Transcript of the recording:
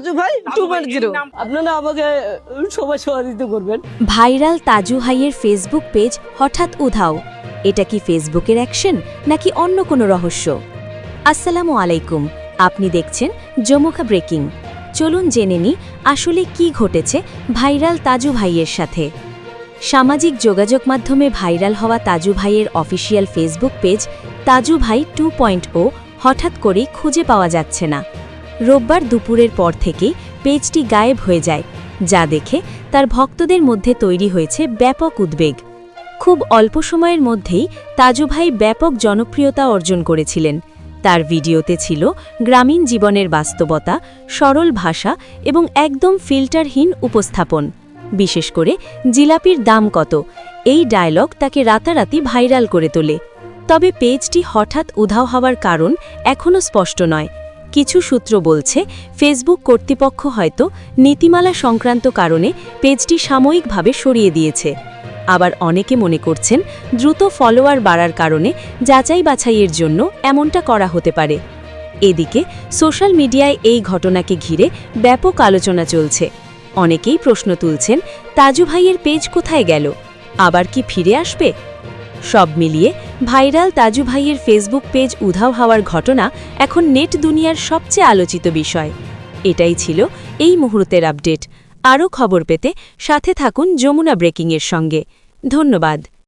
তাজু ভাই 2.0 আপনারা আমাকে সবাই সহযোগিতা করবেন। ভাইরাল তাজু ভাইয়ের ফেসবুক পেজ হঠাৎ উধাও। এটা কি ফেসবুকের অ্যাকশন নাকি অন্য কোনো রহস্য? আসসালামু আলাইকুম, আপনি দেখছেন জমুখা ব্রেকিং। চলুন জেনে নিই আসলে কি ঘটেছে ভাইরাল তাজু ভাইয়ের সাথে। সামাজিক যোগাযোগ মাধ্যমে ভাইরাল হওয়া তাজু ভাইয়ের অফিসিয়াল ফেসবুক পেজ তাজু ভাই 2.0 হঠাৎ করেই খুঁজে পাওয়া যাচ্ছে না। রোববার দুপুরের পর থেকেই পেজটি গায়েব হয়ে যায়, যা দেখে তার ভক্তদের মধ্যে তৈরি হয়েছে ব্যাপক উদ্বেগ। খুব অল্প সময়ের মধ্যেই তাজু ভাই ব্যাপক জনপ্রিয়তা অর্জন করেছিলেন। তার ভিডিওতে ছিল গ্রামীণ জীবনের বাস্তবতা, সরল ভাষা এবং একদম ফিল্টারহীন উপস্থাপন। বিশেষ করে জিলাপির দাম কত, এই ডায়লগ তাকে রাতারাতি ভাইরাল করে তোলে। তবে পেজটি হঠাৎ উধাও হওয়ার কারণ এখনও স্পষ্ট নয়। কিছু সূত্র বলছে ফেসবুক কর্তৃপক্ষ হয়তো নীতিমালা সংক্রান্ত কারণে পেজটি সাময়িকভাবে সরিয়ে দিয়েছে। আবার অনেকে মনে করছেন দ্রুত ফলোয়ার বাড়ার কারণে যাচাই বাছাইয়ের জন্য এমনটা করা হতে পারে। এদিকে সোশ্যাল মিডিয়ায় এই ঘটনাকে ঘিরে ব্যাপক আলোচনা চলছে। অনেকেই প্রশ্ন তুলছেন, তাজু ভাইয়ের পেজ কোথায় গেল, আবার কি ফিরে আসবে? সব মিলিয়ে ভাইরাল তাজু ভাইয়ের ফেসবুক পেজ উধাও হওয়ার ঘটনা এখন নেট দুনিয়ার সবচেয়ে আলোচিত বিষয়। এটাই ছিল এই মুহূর্তের আপডেট। আরও খবর পেতে সাথে থাকুন যমুনা ব্রেকিংয়ের সঙ্গে। ধন্যবাদ।